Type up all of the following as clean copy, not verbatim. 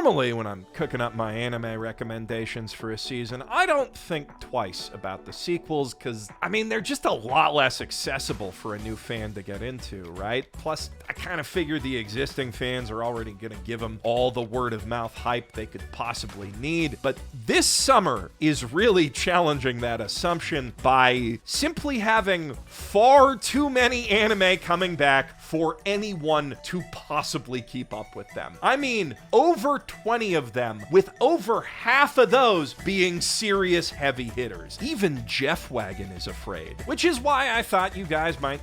Normally, when I'm cooking up my anime recommendations for a season, I don't think twice about the sequels, because, I mean, they're just a lot less accessible for a new fan to get into, right? Plus, I kind of figure the existing fans are already going to give them all the word-of-mouth hype they could possibly need. But this summer is really challenging that assumption by simply having far too many anime coming back for anyone to possibly keep up with them. I mean, over 20 of them, with over half of those being serious heavy hitters. Even Jeff Wagon is afraid, which is why I thought you guys might,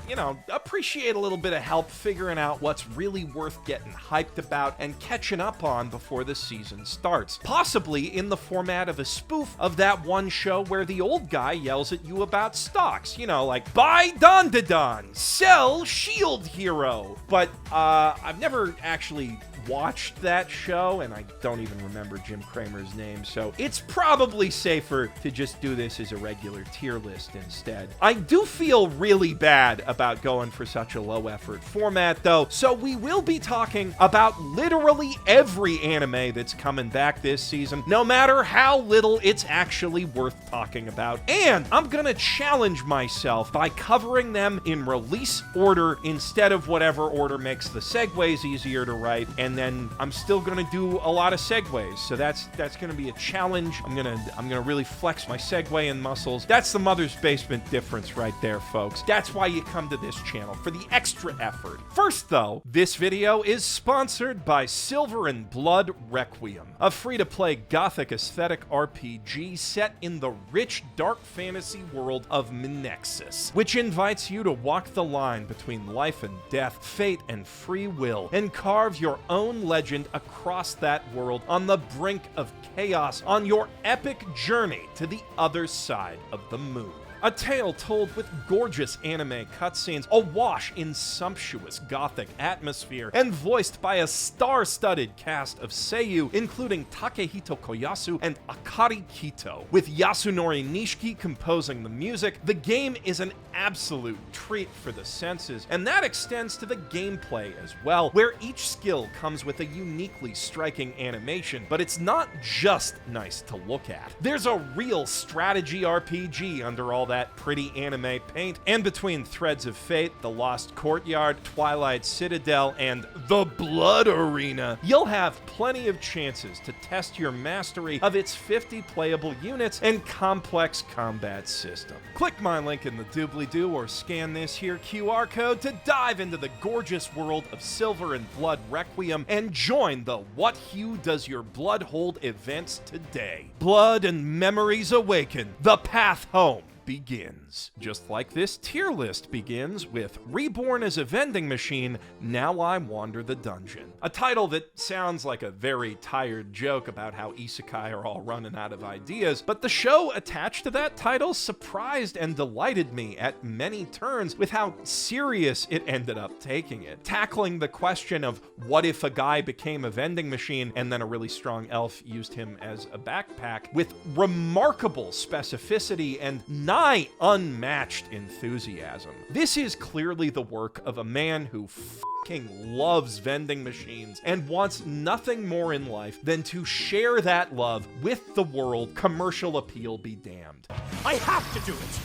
appreciate a little bit of help figuring out what's really worth getting hyped about and catching up on before the season starts. Possibly in the format of a spoof of that one show where the old guy yells at you about stocks, like buy Dandadan, sell Shield Hero. But I've never actually watched that show, and I don't even remember Jim Cramer's name, so it's probably safer to just do this as a regular tier list instead. I do feel really bad about going for such a low effort format though, so we will be talking about literally every anime that's coming back this season, no matter how little it's actually worth talking about. And I'm gonna challenge myself by covering them in release order instead of whatever order makes the segues easier to write, and then I'm still gonna do a lot of segues, so that's gonna be a challenge. I'm gonna really flex my segue and muscles. That's the Mother's Basement difference right there, folks. That's why you come to this channel, for the extra effort. First though, this video is sponsored by Silver and Blood Requiem, a free-to-play gothic aesthetic RPG set in the rich dark fantasy world of Menexus, which invites you to walk the line between life and death, fate and free will, and carve your own legend across that world on the brink of chaos on your epic journey to the other side of the moon. A tale told with gorgeous anime cutscenes, awash in sumptuous gothic atmosphere, and voiced by a star-studded cast of seiyuu, including Takehito Koyasu and Akari Kito. With Yasunori Nishiki composing the music, the game is an absolute treat for the senses, and that extends to the gameplay as well, where each skill comes with a uniquely striking animation, but it's not just nice to look at. There's a real strategy RPG under all that pretty anime paint, and between Threads of Fate, The Lost Courtyard, Twilight Citadel, and The Blood Arena, you'll have plenty of chances to test your mastery of its 50 playable units and complex combat system. Click my link in the doobly-doo or scan this here QR code to dive into the gorgeous world of Silver and Blood Requiem and join the What Hue Does Your Blood Hold events today. Blood and Memories Awaken, the path home begins. Just like this tier list begins with Reborn as a Vending Machine, Now I Wander the Dungeon. A title that sounds like a very tired joke about how isekai are all running out of ideas, but the show attached to that title surprised and delighted me at many turns with how serious it ended up taking it. Tackling the question of what if a guy became a vending machine and then a really strong elf used him as a backpack with remarkable specificity and nigh unmatched enthusiasm. This is clearly the work of a man who fucking loves vending machines and wants nothing more in life than to share that love with the world, commercial appeal be damned. I have to do it!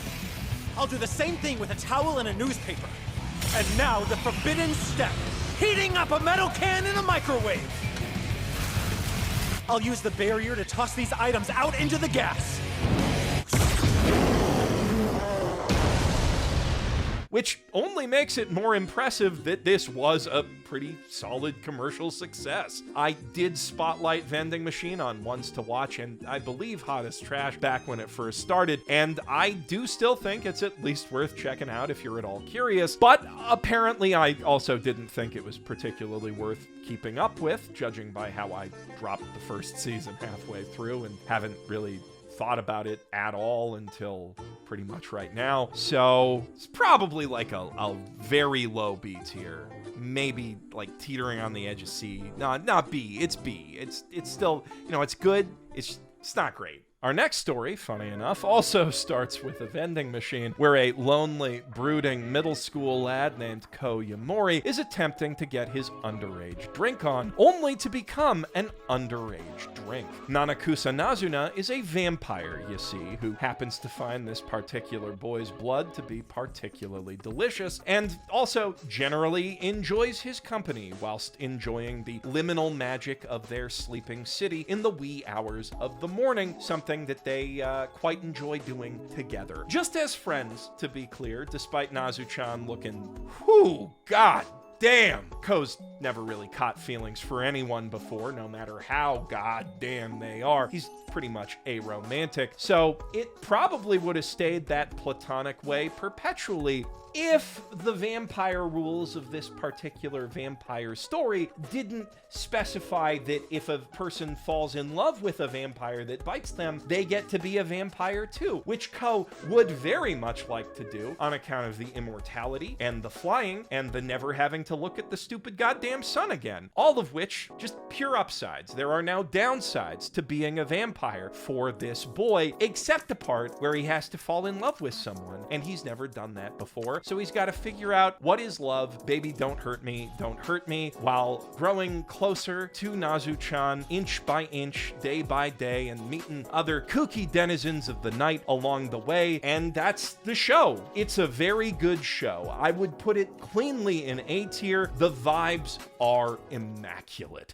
I'll do the same thing with a towel and a newspaper. And now the forbidden step, heating up a metal can in a microwave. I'll use the barrier to toss these items out into the gas. Which only makes it more impressive that this was a pretty solid commercial success. I did spotlight Vending Machine on Ones to Watch, and I believe Hot as Trash back when it first started, and I do still think it's at least worth checking out if you're at all curious, but apparently I also didn't think it was particularly worth keeping up with, judging by how I dropped the first season halfway through and haven't really thought about it at all until pretty much right now. So it's probably like a very low B tier, maybe like teetering on the edge of C. No, not B, it's B. It's still, it's good. It's not great. Our next story, funny enough, also starts with a vending machine where a lonely, brooding middle school lad named Ko Yamori is attempting to get his underage drink on, only to become an underage drink. Nanakusa Nazuna is a vampire, you see, who happens to find this particular boy's blood to be particularly delicious, and also generally enjoys his company whilst enjoying the liminal magic of their sleeping city in the wee hours of the morning, something that they quite enjoy doing together. Just as friends, to be clear, despite Nazu-chan looking, whew, god damn. Ko's never really caught feelings for anyone before, no matter how goddamn they are. He's pretty much aromantic, so it probably would have stayed that platonic way perpetually if the vampire rules of this particular vampire story didn't specify that if a person falls in love with a vampire that bites them, they get to be a vampire too, which Ko would very much like to do on account of the immortality and the flying and the never having to look at the stupid goddamn sun again. All of which, just pure upsides. There are now downsides to being a vampire for this boy, except the part where he has to fall in love with someone, and he's never done that before. So he's got to figure out what is love, baby don't hurt me, while growing closer to Nazu-chan inch by inch, day by day, and meeting other kooky denizens of the night along the way. And that's the show. It's a very good show. I would put it cleanly in A tier. The vibes are immaculate.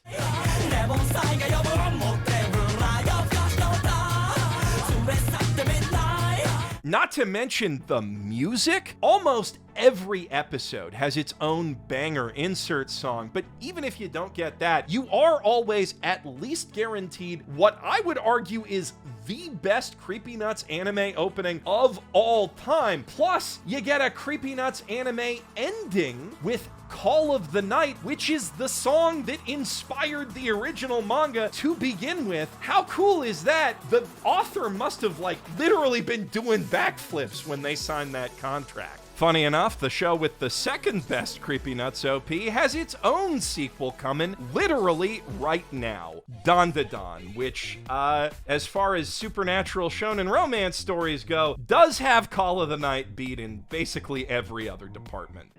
Not to mention the music. Almost every episode has its own banger insert song, but even if you don't get that, you are always at least guaranteed what I would argue is the best Creepy Nuts anime opening of all time. Plus, you get a Creepy Nuts anime ending with Call of the Night, which is the song that inspired the original manga to begin with. How cool is that? The author must have literally been doing backflips when they signed that contract. Funny enough, the show with the second best Creepy Nuts OP has its own sequel coming literally right now. Dandadan, which, as far as supernatural shonen romance stories go, does have Call of the Night beat in basically every other department.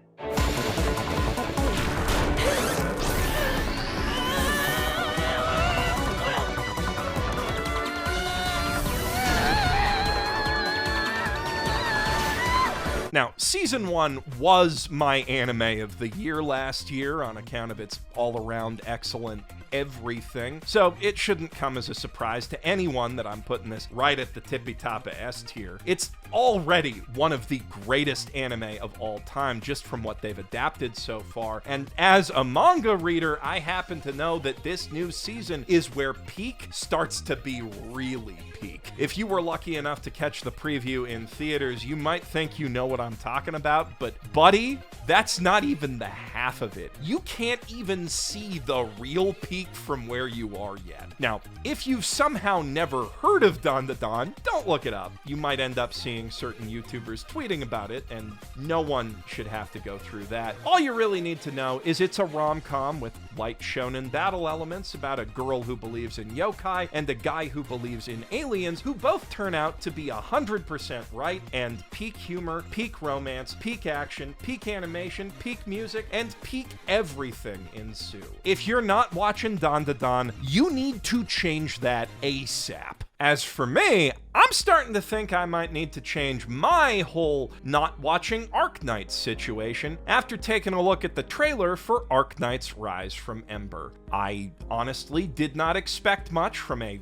Now, Season 1 was my anime of the year last year on account of its all-around excellent everything, so it shouldn't come as a surprise to anyone that I'm putting this right at the tippy top of S tier. It's already one of the greatest anime of all time just from what they've adapted so far, and as a manga reader, I happen to know that this new season is where peak starts to be really peak. If you were lucky enough to catch the preview in theaters, you might think you know what I'm talking about, but buddy, that's not even the half of it. You can't even see the real peak from where you are yet. Now, if you've somehow never heard of Dandadan, don't look it up. You might end up seeing certain YouTubers tweeting about it, and no one should have to go through that. All you really need to know is it's a rom-com with light shonen battle elements about a girl who believes in yokai and a guy who believes in aliens, who both turn out to be 100% right, and peak humor, peak romance, peak action, peak animation, peak music, and peak everything ensue. If you're not watching Dandadan, you need to change that ASAP. As for me, I'm starting to think I might need to change my whole not watching Arknights situation after taking a look at the trailer for Arknights Rise from Ember. I honestly did not expect much from a,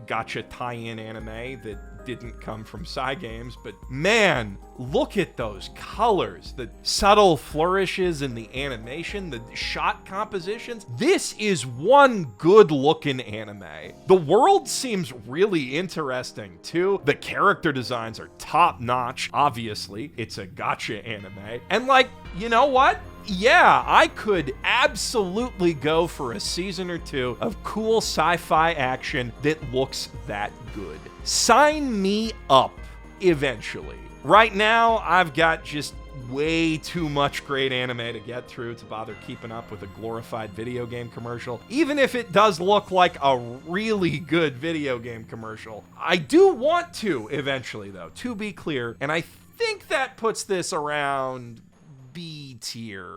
gacha tie-in anime that didn't come from Cygames, but man, look at those colors, the subtle flourishes in the animation, the shot compositions. This is one good looking anime. The world seems really interesting too. The character designs are top notch. Obviously, it's a gacha anime. And you know what? Yeah, I could absolutely go for a season or two of cool sci-fi action that looks that good. Sign me up eventually. Right now, I've got just way too much great anime to get through to bother keeping up with a glorified video game commercial, even if it does look like a really good video game commercial. I do want to eventually, though, to be clear, and I think that puts this around B tier.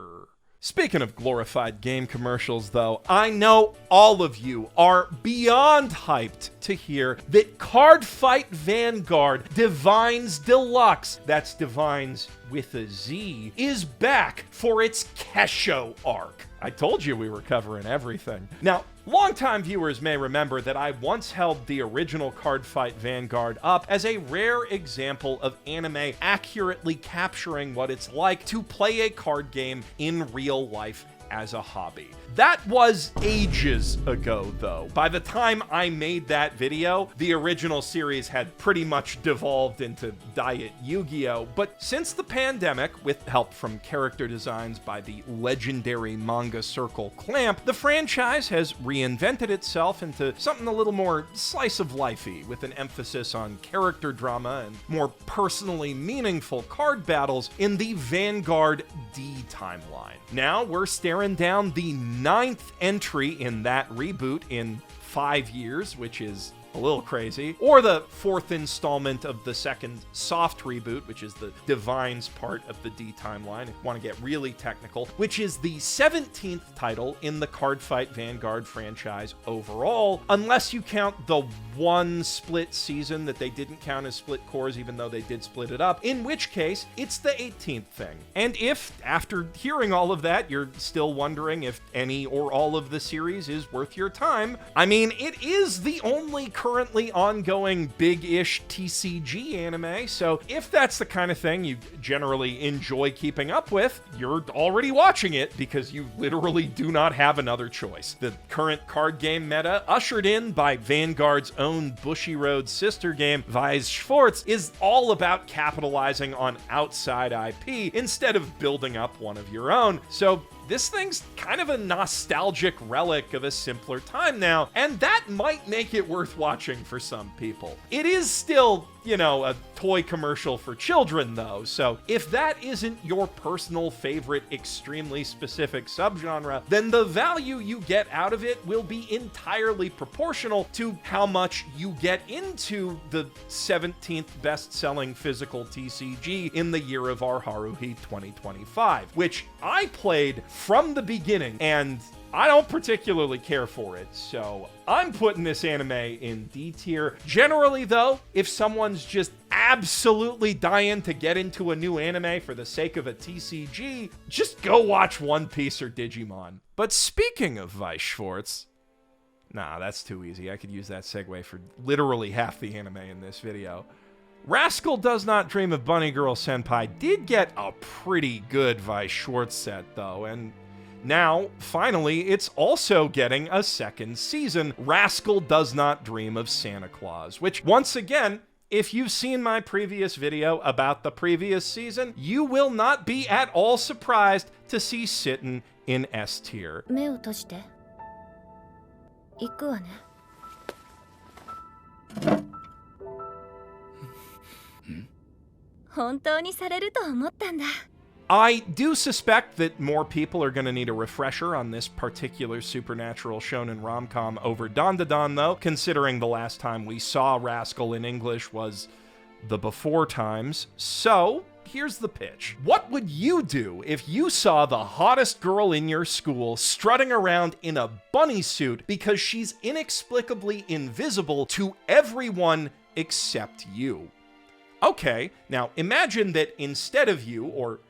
Speaking of glorified game commercials, though, I know all of you are beyond hyped to hear that Cardfight Vanguard Divines Deluxe, that's Divines with a Z, is back for its Kesho arc. I told you we were covering everything. Now, longtime viewers may remember that I once held the original Cardfight Vanguard up as a rare example of anime accurately capturing what it's like to play a card game in real life as a hobby. That was ages ago, though. By the time I made that video, the original series had pretty much devolved into Diet Yu-Gi-Oh! But since the pandemic, with help from character designs by the legendary manga circle Clamp, the franchise has reinvented itself into something a little more slice-of-life-y, with an emphasis on character drama and more personally meaningful card battles in the Vanguard D timeline. Now we're staring down the 9th entry in that reboot in 5 years, which is a little crazy, or the 4th installment of the second soft reboot, which is the Divines part of the D timeline, if you want to get really technical, which is the 17th title in the Cardfight Vanguard franchise overall, unless you count the one split season that they didn't count as split cores, even though they did split it up, in which case it's the 18th thing. And if, after hearing all of that, you're still wondering if any or all of the series is worth your time, I mean, it is the only currently ongoing big-ish TCG anime, so if that's the kind of thing you generally enjoy keeping up with, you're already watching it because you literally do not have another choice. The current card game meta, ushered in by Vanguard's own Bushiroad sister game, Weiss Schwarz, is all about capitalizing on outside IP instead of building up one of your own, so this thing's kind of a nostalgic relic of a simpler time now, and that might make it worth watching for some people. It is still, you know, a toy commercial for children, though, so if that isn't your personal favorite, extremely specific subgenre, then the value you get out of it will be entirely proportional to how much you get into the 17th best-selling physical TCG in the year of our Haruhi 2025, which I played from the beginning, and I don't particularly care for it, so I'm putting this anime in D tier. Generally, though, if someone's just absolutely dying to get into a new anime for the sake of a TCG, just go watch One Piece or Digimon. But speaking of Weiss Schwarz, nah, that's too easy. I could use that segue for literally half the anime in this video. Rascal Does Not Dream of Bunny Girl Senpai did get a pretty good Weiss Schwarz set, though, and now, finally, it's also getting a second season, Rascal Does Not Dream of Santa Claus, which, once again, if you've seen my previous video about the previous season, you will not be at all surprised to see sitting in S tier. 目を閉じて。行くわね。本当にされると思ったんだ。I do suspect that more people are going to need a refresher on this particular supernatural shonen rom-com over Dandadan, though, considering the last time we saw Rascal in English was the before times. So, here's the pitch. What would you do if you saw the hottest girl in your school strutting around in a bunny suit because she's inexplicably invisible to everyone except you? Okay, now imagine that instead of you, or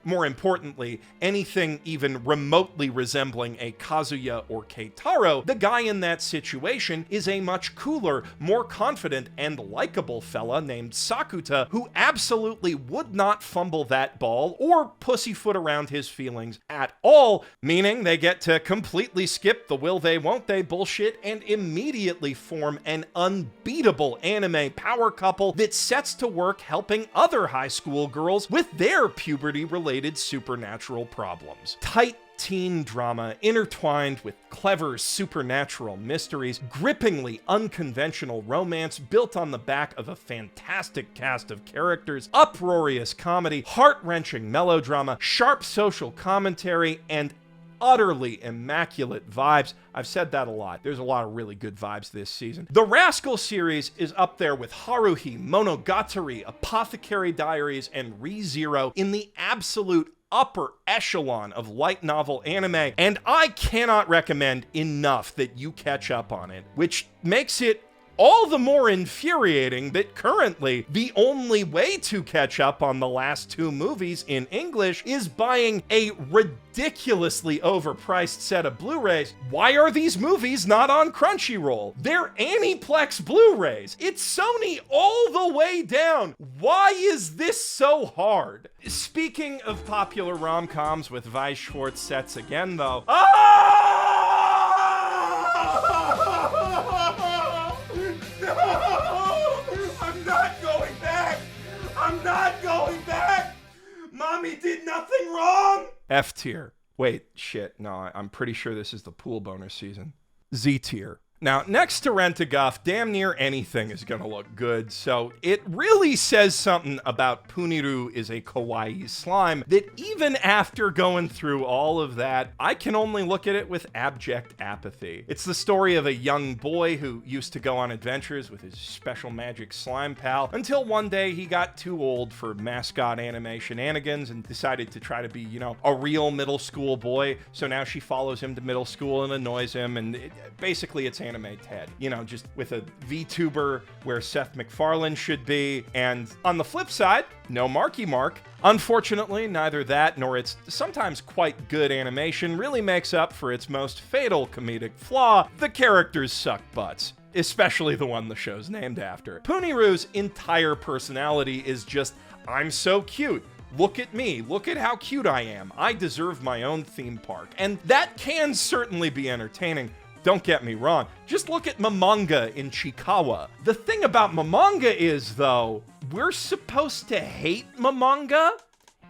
more importantly, anything even remotely resembling a Kazuya or Keitaro, the guy in that situation is a much cooler, more confident, and likable fella named Sakuya, who absolutely would not fumble that ball or pussyfoot around his feelings at all, meaning they get to completely skip the will they won't they bullshit and immediately form an unbeatable anime power couple that sets to work helping other high school girls with their puberty-related supernatural problems. Tight teen drama intertwined with clever supernatural mysteries, grippingly unconventional romance built on the back of a fantastic cast of characters, uproarious comedy, heart-wrenching melodrama, sharp social commentary, and utterly immaculate vibes. I've said that a lot. There's a lot of really good vibes this season. The Rascal series is up there with Haruhi, Monogatari, Apothecary Diaries, and ReZero in the absolute upper echelon of light novel anime, and I cannot recommend enough that you catch up on it, which makes it all the more infuriating that currently the only way to catch up on the last two movies in English is buying a ridiculously overpriced set of Blu-rays. Why are these movies not on Crunchyroll? They're Aniplex Blu-rays. It's Sony all the way down. Why is this so hard? Speaking of popular rom-coms with Weiss Schwartz sets again, though. I'm not going back! Mommy did nothing wrong! F tier. Wait, shit, no, I'm pretty sure this is the pool boner season. Z tier. Now, next to Rent-A-Guff, damn near anything is gonna look good, so it really says something about Puniru is a kawaii slime that even after going through all of that, I can only look at it with abject apathy. It's the story of a young boy who used to go on adventures with his special magic slime pal until one day he got too old for mascot anime shenanigans and decided to try to be, you know, a real middle school boy, so now she follows him to middle school and annoys him, and basically it's anime Ted, you know, just with a VTuber where Seth MacFarlane should be, and on the flip side, no Marky Mark. Unfortunately, neither that nor its sometimes quite good animation really makes up for its most fatal comedic flaw: the characters suck butts. Especially the one the show's named after. Puniru's entire personality is just, I'm so cute. Look at me. Look at how cute I am. I deserve my own theme park. And that can certainly be entertaining. Don't get me wrong, just look at Momonga in Chikawa. The thing about Momonga is, though, we're supposed to hate Momonga?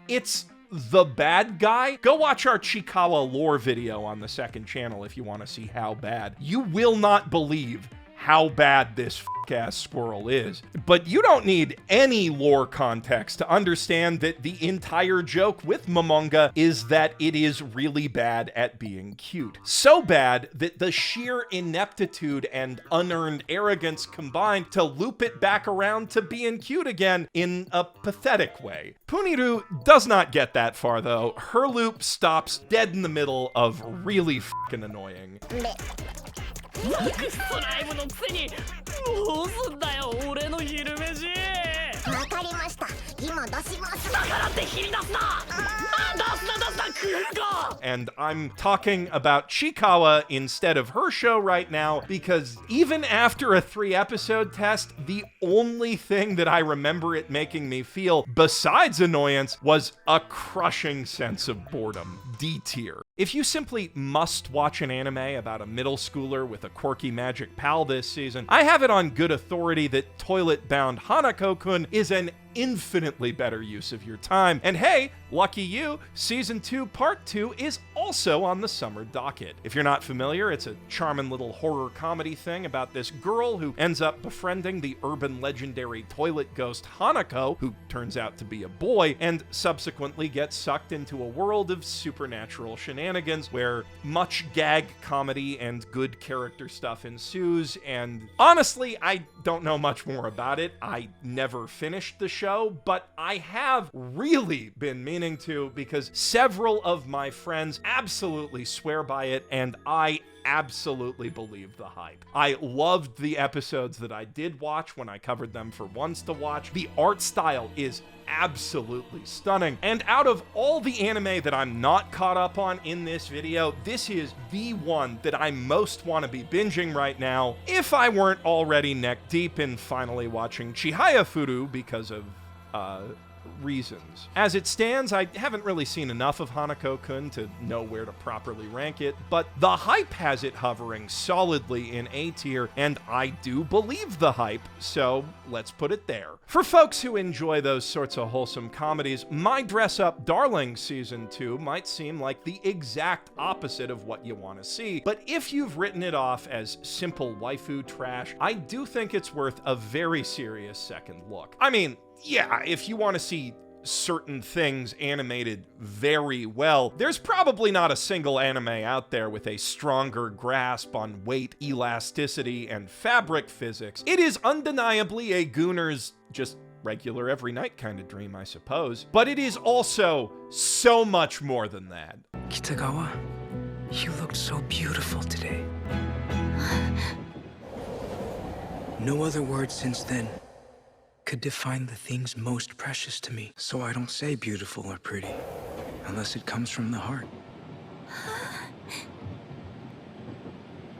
It's the bad guy? Go watch our Chikawa lore video on the second channel if you want to see how bad. You will not believe how bad this ass squirrel is. But you don't need any lore context to understand that the entire joke with Momonga is that it is really bad at being cute. So bad that the sheer ineptitude and unearned arrogance combined to loop it back around to being cute again in a pathetic way. Puniru does not get that far, though. Her loop stops dead in the middle of really fucking annoying. クソライブのくせにどうすんだよ俺の昼飯わかりました今出しますだからって切り出すな出すな来るか And I'm talking about Chikawa instead of her show right now because even after a 3-episode test, the only thing that I remember it making me feel, besides annoyance, was a crushing sense of boredom. D tier. If you simply must watch an anime about a middle schooler with a quirky magic pal this season, I have it on good authority that toilet-bound Hanako-Kun is an infinitely better use of your time. And hey, lucky you, Season 2 Part 2 is also on the summer docket. If you're not familiar, it's a charming little horror comedy thing about this girl who ends up befriending the urban legendary toilet ghost Hanako, who turns out to be a boy, and subsequently gets sucked into a world of supernatural shenanigans where much gag comedy and good character stuff ensues. And honestly, I don't know much more about it. I never finished the show, but I have really been meaning to because several of my friends absolutely swear by it, and I absolutely believe the hype. I loved the episodes that I did watch when I covered them for Once to Watch. The art style is absolutely stunning, and out of all the anime that I'm not caught up on in this video, this is the one that I most want to be binging right now, if I weren't already neck deep in finally watching Chihaya Furu because of reasons. As it stands, I haven't really seen enough of Hanako-Kun to know where to properly rank it, but the hype has it hovering solidly in A tier, and I do believe the hype, so let's put it there. For folks who enjoy those sorts of wholesome comedies, My Dress Up Darling Season 2 might seem like the exact opposite of what you want to see, but if you've written it off as simple waifu trash, I do think it's worth a very serious second look. I mean, yeah, if you want to see certain things animated very well, there's probably not a single anime out there with a stronger grasp on weight, elasticity, and fabric physics. It is undeniably a Gooner's just regular every night kind of dream, I suppose, but it is also so much more than that. Kitagawa, you looked so beautiful today. No other words since then could define the things most precious to me, so I don't say beautiful or pretty, unless it comes from the heart.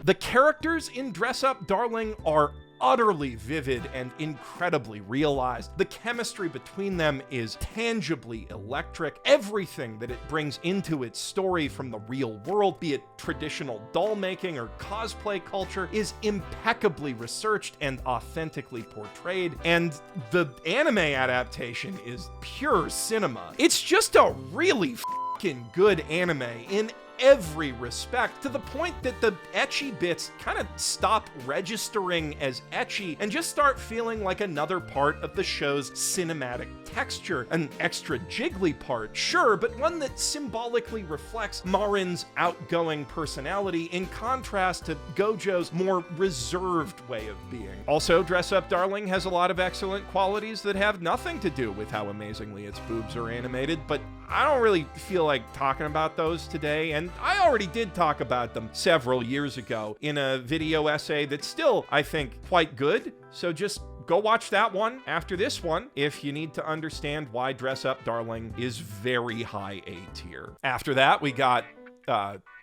The characters in Dress Up Darling are utterly vivid and incredibly realized. The chemistry between them is tangibly electric. Everything that it brings into its story from the real world, be it traditional doll making or cosplay culture, is impeccably researched and authentically portrayed, and the anime adaptation is pure cinema. It's just a really fucking good anime in every respect, to the point that the ecchi bits kind of stop registering as ecchi and just start feeling like another part of the show's cinematic texture. An extra jiggly part, sure, but one that symbolically reflects Marin's outgoing personality in contrast to Gojo's more reserved way of being. Also, Dress Up Darling has a lot of excellent qualities that have nothing to do with how amazingly its boobs are animated, but I don't really feel like talking about those today, and I already did talk about them several years ago in a video essay that's still, I think, quite good, so just go watch that one after this one if you need to understand why Dress Up Darling is very high A tier. After that, we got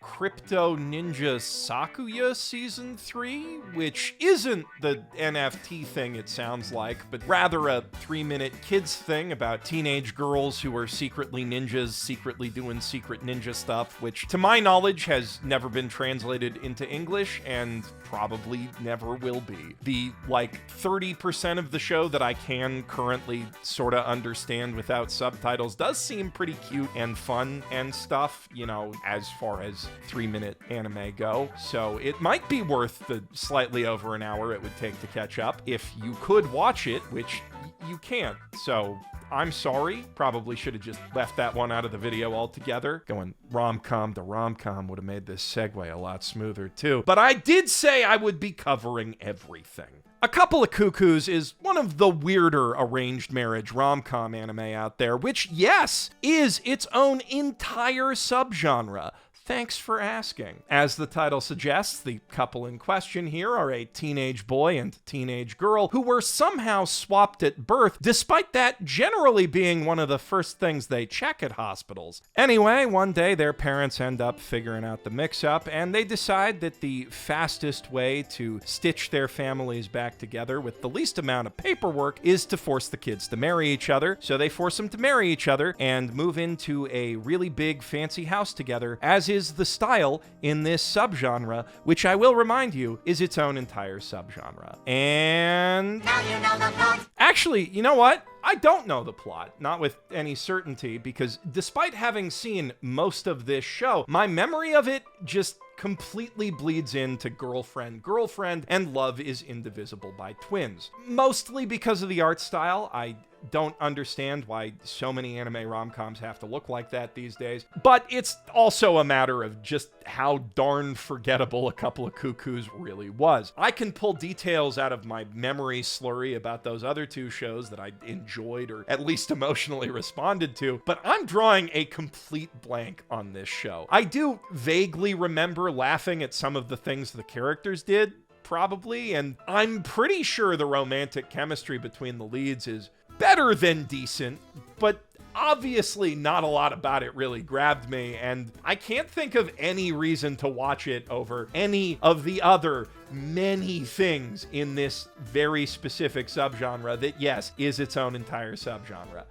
Crypto Ninja Sakuya Season 3, which isn't the NFT thing it sounds like, but rather a 3-minute kids thing about teenage girls who are secretly ninjas, secretly doing secret ninja stuff, which to my knowledge has never been translated into English and probably never will be. The 30% of the show that I can currently sorta understand without subtitles does seem pretty cute and fun and stuff, you know, as far as 3-minute anime go, so it might be worth the slightly over an hour it would take to catch up if you could watch it, which you can't, so I'm sorry. Probably should have just left that one out of the video altogether. Going rom-com to rom-com would have made this segue a lot smoother too, but I did say I would be covering everything. A Couple of Cuckoos is one of the weirder arranged marriage rom-com anime out there, which, yes, is its own entire subgenre. Thanks for asking. As the title suggests, the couple in question here are a teenage boy and teenage girl who were somehow swapped at birth, despite that generally being one of the first things they check at hospitals. Anyway, one day their parents end up figuring out the mix-up, and they decide that the fastest way to stitch their families back together with the least amount of paperwork is to force the kids to marry each other. So they force them to marry each other and move into a really big fancy house together, as is the style in this subgenre, which I will remind you is its own entire subgenre. And now you know the plot. Actually, you know what? I don't know the plot, not with any certainty, because despite having seen most of this show, my memory of it just completely bleeds into girlfriend, and love is indivisible by twins. Mostly because of the art style. I don't understand why so many anime rom-coms have to look like that these days, but it's also a matter of just how darn forgettable A Couple of Cuckoos really was. I can pull details out of my memory slurry about those other two shows that I enjoyed or at least emotionally responded to, but I'm drawing a complete blank on this show. I do vaguely remember laughing at some of the things the characters did, probably, and I'm pretty sure the romantic chemistry between the leads is better than decent, but obviously not a lot about it really grabbed me, and I can't think of any reason to watch it over any of the other many things in this very specific subgenre that, yes, is its own entire subgenre.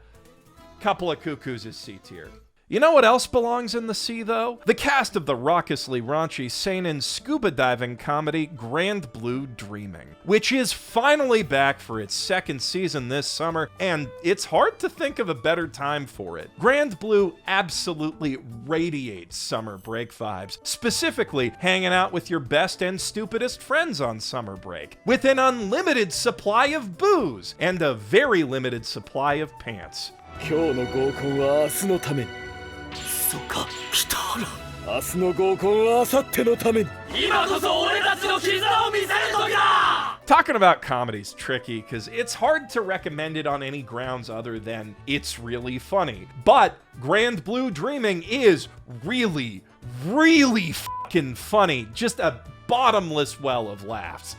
Couple of Cuckoos is C tier. You know what else belongs in the sea, though? The cast of the raucously raunchy seinen scuba diving comedy Grand Blue Dreaming, which is finally back for its second season this summer, and it's hard to think of a better time for it. Grand Blue absolutely radiates summer break vibes, specifically hanging out with your best and stupidest friends on summer break, with an unlimited supply of booze and a very limited supply of pants. 今日の合コンは明日のために。そっか、来たら。明日の合コンは明後日のために。今こそ俺たちの絆を見せる時だ! Talking about comedy's tricky because it's hard to recommend it on any grounds other than it's really funny. But Grand Blue Dreaming is really, really fucking funny. Just a bottomless well of laughs.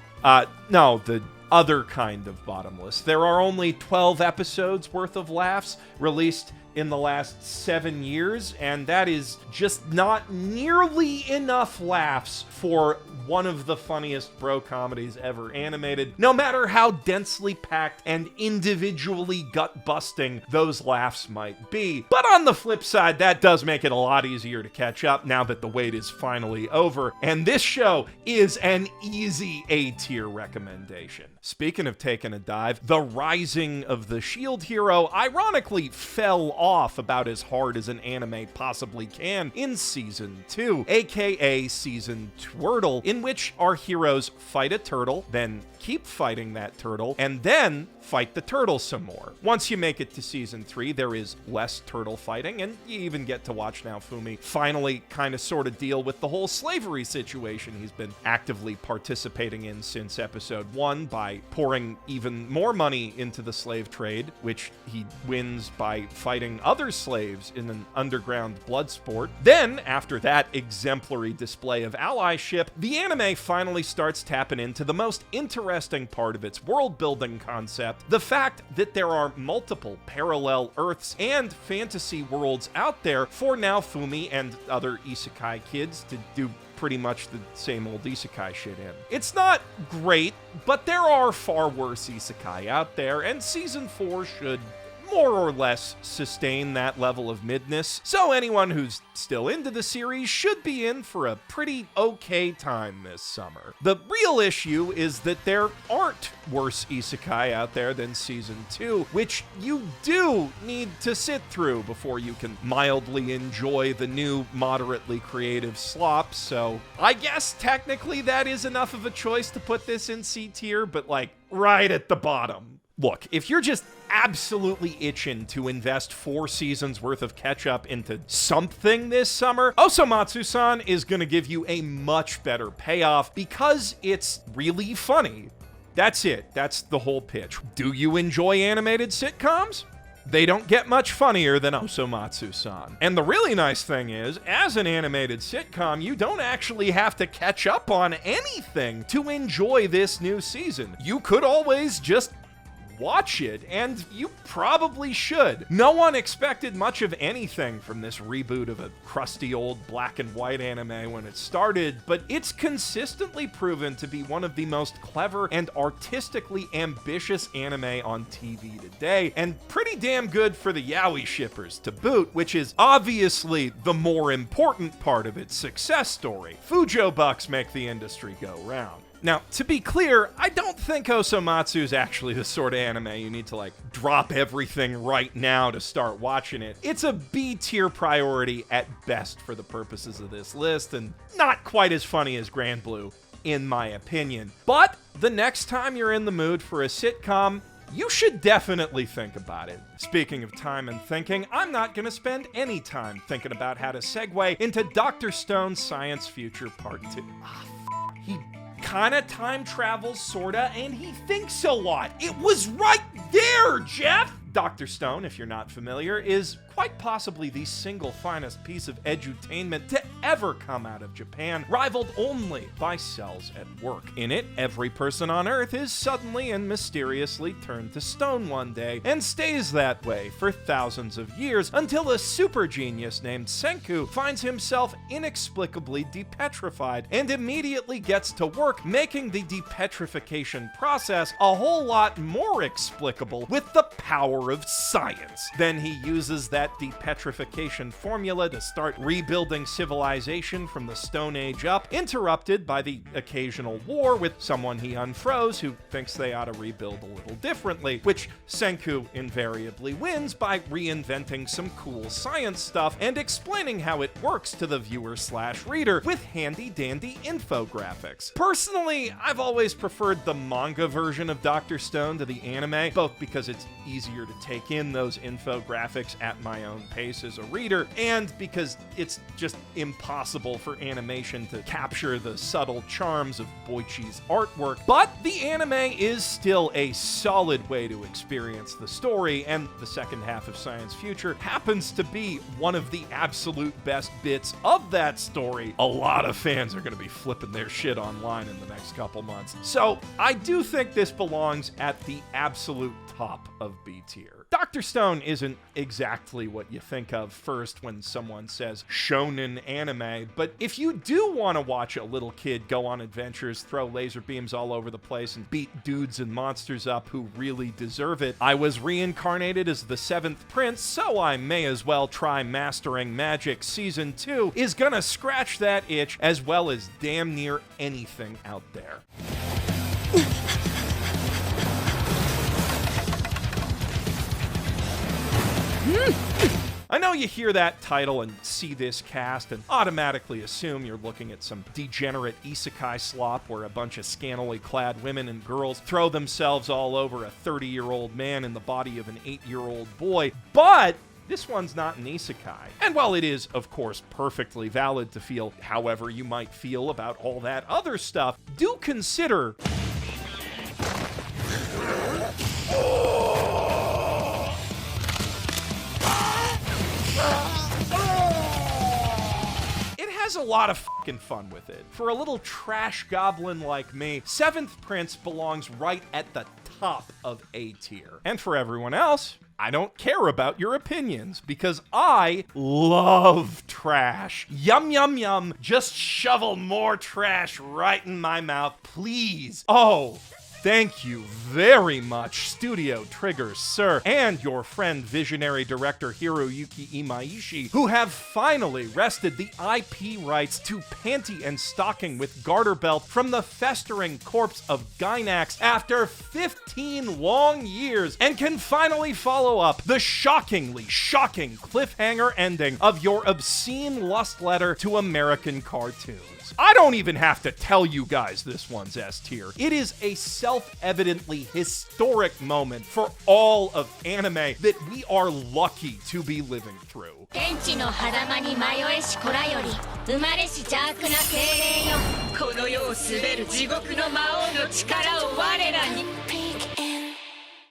No, the other kind of bottomless. There are only 12 episodes worth of laughs released in the last 7 years, and that is just not nearly enough laughs for one of the funniest bro comedies ever animated, no matter how densely packed and individually gut-busting those laughs might be. But on the flip side, that does make it a lot easier to catch up now that the wait is finally over, and this show is an easy A-tier recommendation. Speaking of taking a dive, the rising of the shield hero ironically fell off about as hard as an anime possibly can in Season 2, aka Season Twirtle, in which our heroes fight a turtle, then keep fighting that turtle, and then fight the turtle some more. Once you make it to Season 3, there is less turtle fighting, and you even get to watch Naofumi finally kind of sort of deal with the whole slavery situation he's been actively participating in since Episode 1 by pouring even more money into the slave trade, which he wins by fighting other slaves in an underground blood sport. Then, after that exemplary display of allyship, the anime finally starts tapping into the most interesting part of its world-building concept, the fact that there are multiple parallel Earths and fantasy worlds out there for Naofumi and other isekai kids to do pretty much the same old isekai shit in. It's not great, but there are far worse isekai out there, and Season 4 should more or less sustain that level of midness, so anyone who's still into the series should be in for a pretty okay time this summer. The real issue is that there aren't worse isekai out there than Season 2, which you do need to sit through before you can mildly enjoy the new, moderately creative slop, so I guess technically that is enough of a choice to put this in C tier, but like, right at the bottom. Look, if you're just absolutely itching to invest 4 seasons worth of catch-up into something this summer, Osomatsu-san is going to give you a much better payoff because it's really funny. That's it. That's the whole pitch. Do you enjoy animated sitcoms? They don't get much funnier than Osomatsu-san. And the really nice thing is, as an animated sitcom, you don't actually have to catch up on anything to enjoy this new season. You could always just watch it, and you probably should. No one expected much of anything from this reboot of a crusty old black and white anime when it started, but it's consistently proven to be one of the most clever and artistically ambitious anime on TV today, and pretty damn good for the yaoi shippers to boot, which is obviously the more important part of its success story. Fujo bucks make the industry go round. Now, to be clear, I don't think Osomatsu is actually the sort of anime you need to, like, drop everything right now to start watching it. It's a B-tier priority at best for the purposes of this list, and not quite as funny as Grand Blue, in my opinion. But the next time you're in the mood for a sitcom, you should definitely think about it. Speaking of time and thinking, I'm not going to spend any time thinking about how to segue into Dr. Stone's Science Future Part 2. He kind of time travels, sorta, and he thinks a lot. It was right there, Geoff! Dr. Stone, if you're not familiar, is quite possibly the single finest piece of edutainment to ever come out of Japan, rivaled only by Cells at Work. In it, every person on Earth is suddenly and mysteriously turned to stone one day, and stays that way for thousands of years until a super genius named Senku finds himself inexplicably depetrified and immediately gets to work making the depetrification process a whole lot more explicable with the power power of science. Then he uses that depetrification formula to start rebuilding civilization from the Stone Age up, interrupted by the occasional war with someone he unfroze who thinks they ought to rebuild a little differently, which Senku invariably wins by reinventing some cool science stuff and explaining how it works to the viewer/reader with handy-dandy infographics. Personally, I've always preferred the manga version of Dr. Stone to the anime, both because it's easier to take in those infographics at my own pace as a reader, and because it's just impossible for animation to capture the subtle charms of Boichi's artwork. But the anime is still a solid way to experience the story, and the second half of Science Future happens to be one of the absolute best bits of that story. A lot of fans are going to be flipping their shit online in the next couple months. So I do think this belongs at the absolute top of B tier. Dr. Stone isn't exactly what you think of first when someone says shonen anime, but if you do want to watch a little kid go on adventures, throw laser beams all over the place, and beat dudes and monsters up who really deserve it, I was reincarnated as the 7th prince, so I may as well try Mastering Magic Season 2 is gonna scratch that itch as well as damn near anything out there. I know you hear that title and see this cast and automatically assume you're looking at some degenerate isekai slop where a bunch of scantily clad women and girls throw themselves all over a 30-year-old man in the body of an 8-year-old boy, but this one's not an isekai. And while it is, of course, perfectly valid to feel however you might feel about all that other stuff, do consider has a lot of fucking fun with it. For a little trash goblin like me, 7th Prince belongs right at the top of A tier. And for everyone else, I don't care about your opinions because I love trash. Yum, yum, yum. Just shovel more trash right in my mouth, please. Oh, thank you very much, Studio Trigger, sir, and your friend visionary director Hiroyuki Imaishi, who have finally wrested the IP rights to Panty and Stocking with Garterbelt from the festering corpse of Gainax after 15 long years, and can finally follow up the shockingly shocking cliffhanger ending of your obscene lust letter to American cartoons. I don't even have to tell you guys this one's S tier. It is a self-evidently historic moment for all of anime that we are lucky to be living through. 天地の狭間に迷えし子らより生まれし邪悪な精霊よこの世を滑る地獄の魔王の力を我らに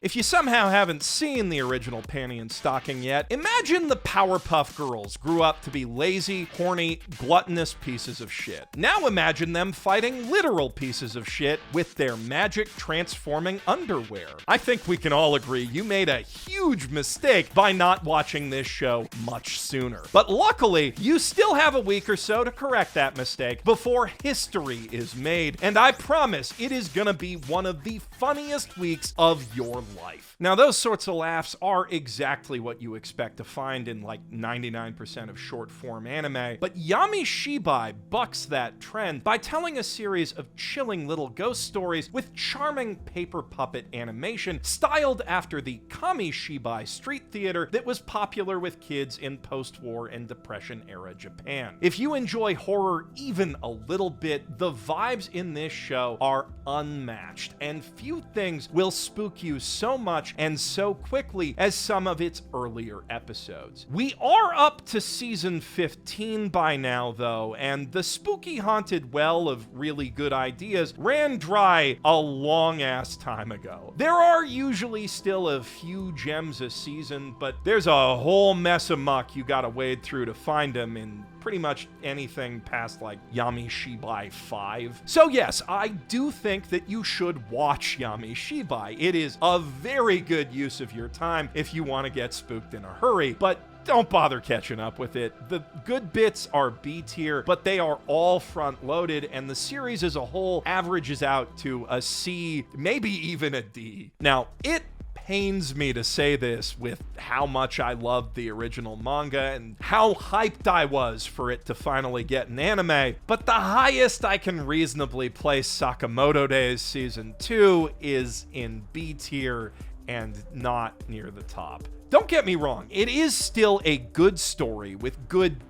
If you somehow haven't seen the original Panty and Stocking yet, imagine the Powerpuff Girls grew up to be lazy, horny, gluttonous pieces of shit. Now imagine them fighting literal pieces of shit with their magic transforming underwear. I think we can all agree you made a huge mistake by not watching this show much sooner. But luckily, you still have a week or so to correct that mistake before history is made, and I promise it is gonna be one of the funniest weeks of your life. Now, those sorts of laughs are exactly what you expect to find in like 99% of short form anime, but Yamishibai bucks that trend by telling a series of chilling little ghost stories with charming paper puppet animation styled after the Kamishibai street theater that was popular with kids in post-war and Depression era Japan. If you enjoy horror even a little bit, the vibes in this show are unmatched, and few things will spook you so much and so quickly as some of its earlier episodes. We are up to season 15 by now, though, and the spooky haunted well of really good ideas ran dry a long-ass time ago. There are usually still a few gems a season, but there's a whole mess of muck you gotta wade through to find them in pretty much anything past like Yamishibai 5. So yes, I do think that you should watch Yamishibai. It is a very good use of your time if you want to get spooked in a hurry, but don't bother catching up with it. The good bits are B tier, but they are all front loaded, and the series as a whole averages out to a C, maybe even a D. Now, it pains me to say this with how much I loved the original manga and how hyped I was for it to finally get an anime, but the highest I can reasonably place Sakamoto Days Season 2 is in B tier and not near the top. Don't get me wrong, it is still a good story with good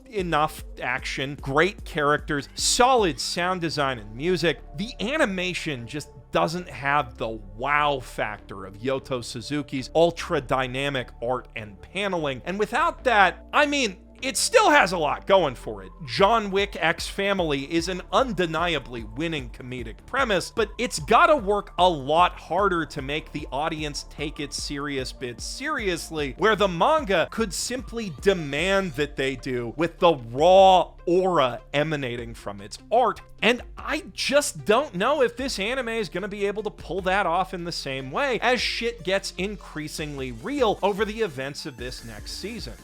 enough action, great characters, solid sound design and music. The animation just doesn't have the wow factor of Yoto Suzuki's ultra dynamic art and paneling, and without that, I mean, it still has a lot going for it. John Wick X Family is an undeniably winning comedic premise, but it's gotta work a lot harder to make the audience take its serious bits seriously, where the manga could simply demand that they do with the raw aura emanating from its art. And I just don't know if this anime is gonna be able to pull that off in the same way as shit gets increasingly real over the events of this next season.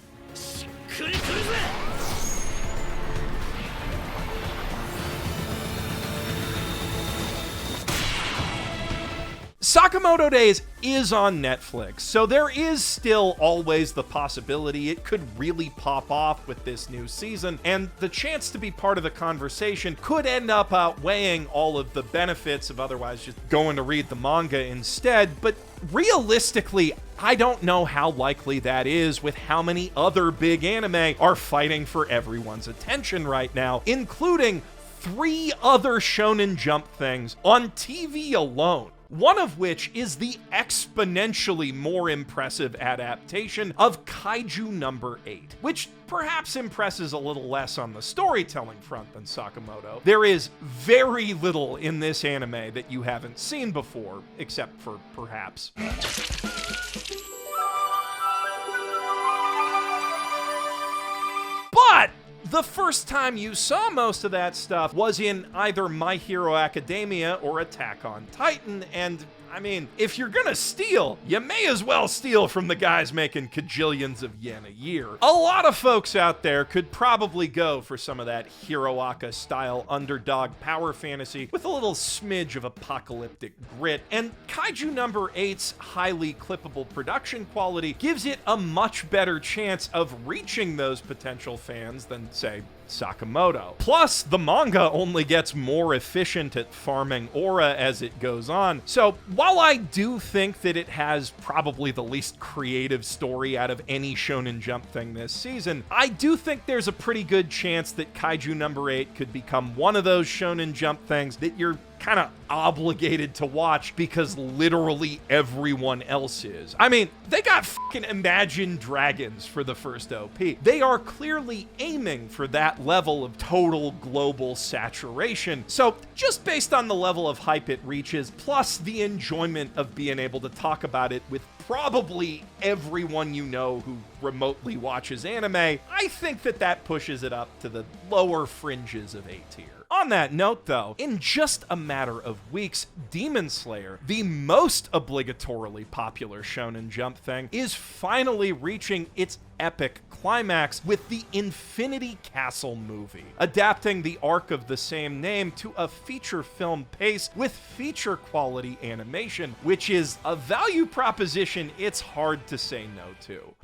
Sakamoto Days is on Netflix, so there is still always the possibility it could really pop off with this new season, and the chance to be part of the conversation could end up outweighing all of the benefits of otherwise just going to read the manga instead, but realistically, I don't know how likely that is with how many other big anime are fighting for everyone's attention right now, including 3 other Shonen Jump things on TV alone. One of which is the exponentially more impressive adaptation of Kaiju No. 8, which perhaps impresses a little less on the storytelling front than Sakamoto. There is very little in this anime that you haven't seen before, except for perhaps but the first time you saw most of that stuff was in either My Hero Academia or Attack on Titan, and I mean, if you're gonna steal, you may as well steal from the guys making kajillions of yen a year. A lot of folks out there could probably go for some of that Hiroaka-style underdog power fantasy with a little smidge of apocalyptic grit, and Kaiju No. 8's highly clippable production quality gives it a much better chance of reaching those potential fans than, say, Sakamoto. Plus, the manga only gets more efficient at farming aura as it goes on, so while I do think that it has probably the least creative story out of any Shonen Jump thing this season, I do think there's a pretty good chance that Kaiju No. 8 could become one of those Shonen Jump things that you're kind of obligated to watch because literally everyone else is. I mean, they got fucking Imagine Dragons for the first OP. They are clearly aiming for that level of total global saturation. So just based on the level of hype it reaches, plus the enjoyment of being able to talk about it with probably everyone you know who remotely watches anime, I think that pushes it up to the lower fringes of A tier. On that note, though, in just a matter of weeks, Demon Slayer, the most obligatorily popular Shonen Jump thing, is finally reaching its epic climax with the Infinity Castle movie, adapting the arc of the same name to a feature film pace with feature quality animation, which is a value proposition it's hard to say no to.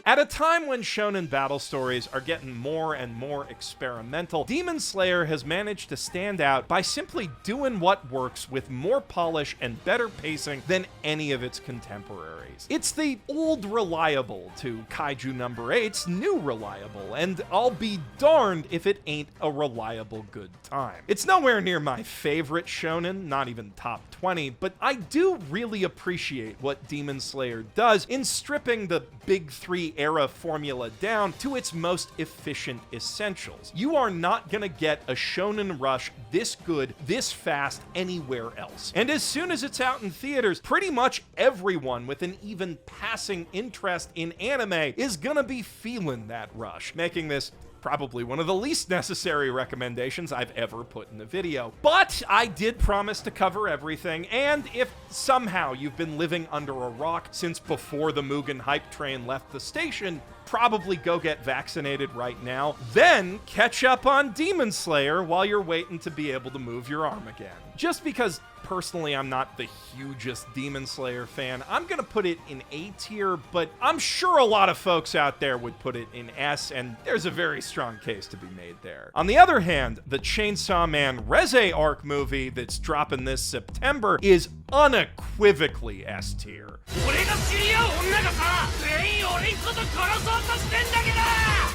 At a time when shonen battle stories are getting more and more experimental, Demon Slayer has managed to stand out by simply doing what works with more polish and better pacing than any of its contemporaries. It's the old reliable to Kaiju No. 8's new reliable, and I'll be darned if it ain't a reliable good time. It's nowhere near my favorite shonen, not even top 20, but I do really appreciate what Demon Slayer does in stripping the Big 3 era formula down to its most efficient essentials. You are not gonna get a shonen rush this good, this fast anywhere else. And as soon as it's out in theaters, pretty much everyone with an even passing interest in anime is gonna be feeling that rush, making this probably one of the least necessary recommendations I've ever put in a video. But I did promise to cover everything, and if somehow you've been living under a rock since before the Mugen hype train left the station, probably go get vaccinated right now, then catch up on Demon Slayer while you're waiting to be able to move your arm again. Just because personally I'm not the hugest Demon Slayer fan, I'm gonna put it in A tier, but I'm sure a lot of folks out there would put it in S, and there's a very strong case to be made there. On the other hand, the Chainsaw Man Reze arc movie that's dropping this September is unequivocally S tier.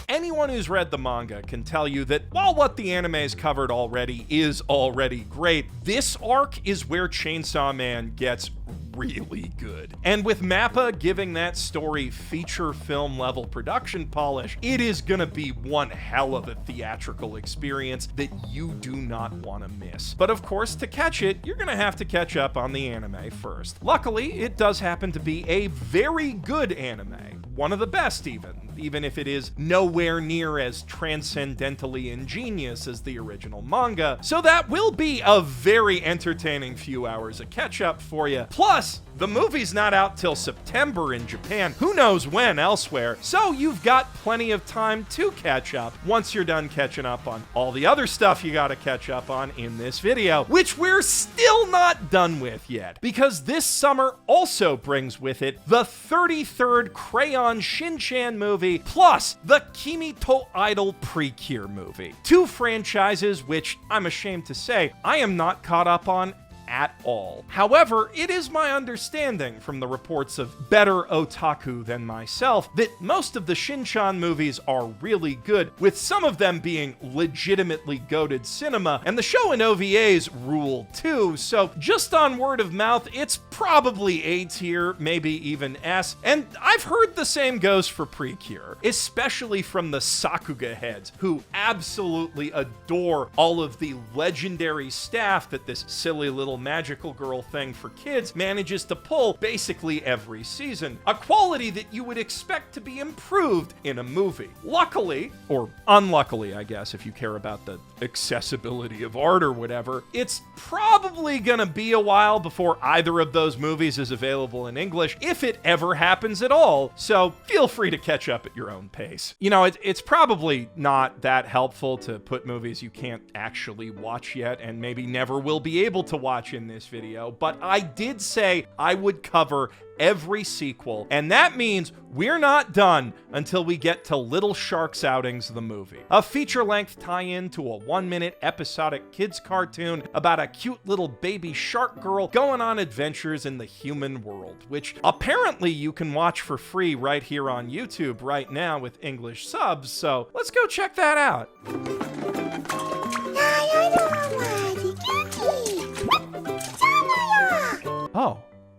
Anyone who's read the manga can tell you that while what the anime's covered already is already great, this arc is where Chainsaw Man gets really good. And with MAPPA giving that story feature film level production polish, it is gonna be one hell of a theatrical experience that you do not want to miss. But of course, to catch it, you're gonna have to catch up on the anime first. Luckily, it does happen to be a very good anime. One of the best even if it is nowhere near as transcendentally ingenious as the original manga. So that will be a very entertaining few hours of catch-up for you. Plus, the movie's not out till September in Japan, who knows when elsewhere, so you've got plenty of time to catch up once you're done catching up on all the other stuff you gotta catch up on in this video, which we're still not done with yet, because this summer also brings with it the 33rd Crayon Shin-Chan movie, plus the Kimi to Idol Precure movie. Two franchises which, I'm ashamed to say, I am not caught up on at all. However, it is my understanding from the reports of better otaku than myself that most of the Shin-Chan movies are really good, with some of them being legitimately goated cinema, and the show and OVAs rule too, so just on word of mouth, it's probably A tier, maybe even S, and I've heard the same goes for Precure, especially from the Sakuya heads, who absolutely adore all of the legendary staff that this silly little magical girl thing for kids manages to pull basically every season, a quality that you would expect to be improved in a movie. Luckily, or unluckily I guess if you care about the accessibility of art or whatever, it's probably gonna be a while before either of those movies is available in English, if it ever happens at all, so feel free to catch up at your own pace. You know, it's probably not that helpful to put movies you can't actually watch yet and maybe never will be able to watch in this video, but I did say I would cover every sequel, and that means we're not done until we get to Little Shark's Outings, the movie. A feature-length tie-in to a 1-minute episodic kids cartoon about a cute little baby shark girl going on adventures in the human world, which apparently you can watch for free right here on YouTube right now with English subs, so let's go check that out.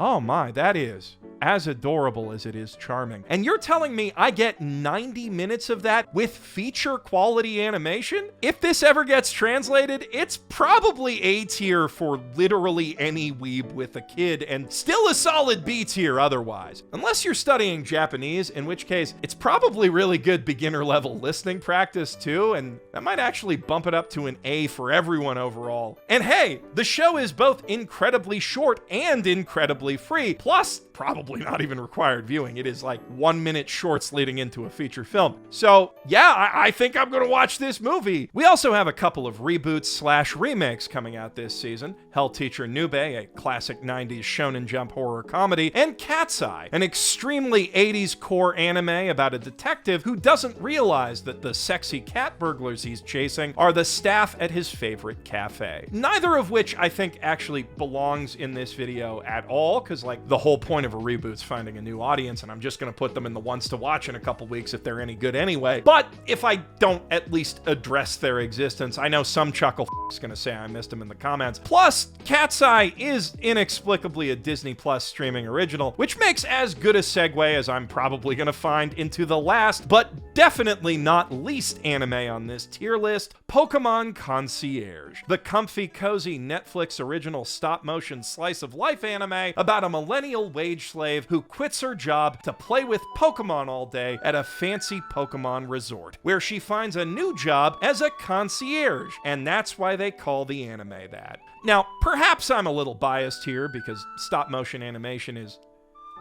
Oh my, that is as adorable as it is charming. And you're telling me I get 90 minutes of that with feature quality animation? If this ever gets translated, it's probably A tier for literally any weeb with a kid, and still a solid B tier otherwise. Unless you're studying Japanese, in which case it's probably really good beginner level listening practice too, and that might actually bump it up to an A for everyone overall. And hey, the show is both incredibly short and incredibly free, plus probably not even required viewing. It is like 1-minute shorts leading into a feature film. So yeah, I think I'm gonna watch this movie. We also have a couple of reboots / remakes coming out this season. Hell Teacher Nube, a classic 90s Shonen Jump horror comedy, and Cat's Eye, an extremely 80s core anime about a detective who doesn't realize that the sexy cat burglars he's chasing are the staff at his favorite cafe. Neither of which I think actually belongs in this video at all, because like the whole point of a reboot's finding a new audience, and I'm just gonna put them in the ones to watch in a couple weeks if they're any good anyway. But if I don't at least address their existence, I know some chuckle is gonna say I missed them in the comments. Plus, Cat's Eye is inexplicably a Disney Plus streaming original, which makes as good a segue as I'm probably gonna find into the last, but definitely not least anime on this tier list, Pokémon Concierge, the comfy, cozy Netflix original stop-motion slice-of-life anime about a millennial wage wage slave who quits her job to play with Pokemon all day at a fancy Pokemon resort, where she finds a new job as a concierge, and that's why they call the anime that. Now, perhaps I'm a little biased here because stop-motion animation is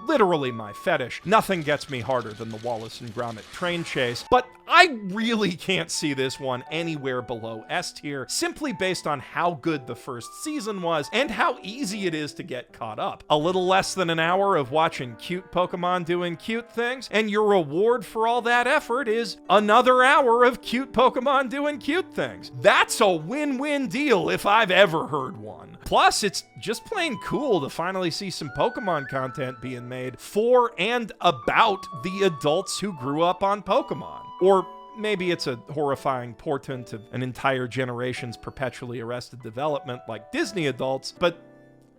literally my fetish. Nothing gets me harder than the Wallace and Gromit train chase, but I really can't see this one anywhere below S tier, simply based on how good the first season was and how easy it is to get caught up. A little less than an hour of watching cute Pokemon doing cute things, and your reward for all that effort is another hour of cute Pokemon doing cute things. That's a win-win deal if I've ever heard one. Plus, it's just plain cool to finally see some Pokemon content being made for and about the adults who grew up on Pokemon. Or maybe it's a horrifying portent of an entire generation's perpetually arrested development like Disney adults, but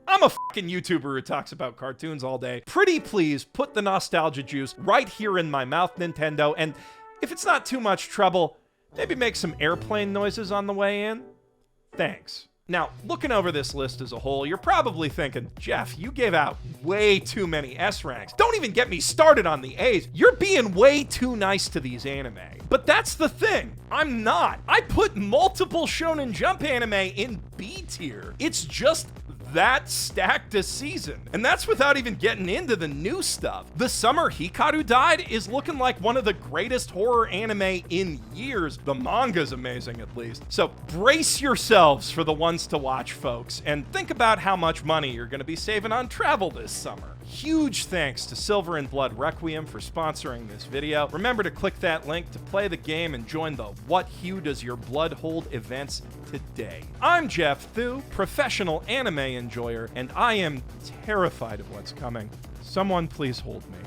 I'm a fucking YouTuber who talks about cartoons all day. Pretty please put the nostalgia juice right here in my mouth, Nintendo, and if it's not too much trouble, maybe make some airplane noises on the way in. Thanks. Now, looking over this list as a whole, you're probably thinking, Geoff, you gave out way too many S ranks. Don't even get me started on the A's. You're being way too nice to these anime. But that's the thing. I'm not. I put multiple Shonen Jump anime in B tier. It's just that stacked a season. And that's without even getting into the new stuff. The summer Hikaru died is looking like one of the greatest horror anime in years. The manga's amazing, at least. So brace yourselves for the ones to watch, folks, and think about how much money you're going to be saving on travel this summer. Huge thanks to Silver and Blood Requiem for sponsoring this video. Remember to click that link to play the game and join the What Hue Does Your Blood Hold events today. I'm Geoff Thew, professional anime enjoyer, and I am terrified of what's coming. Someone please hold me.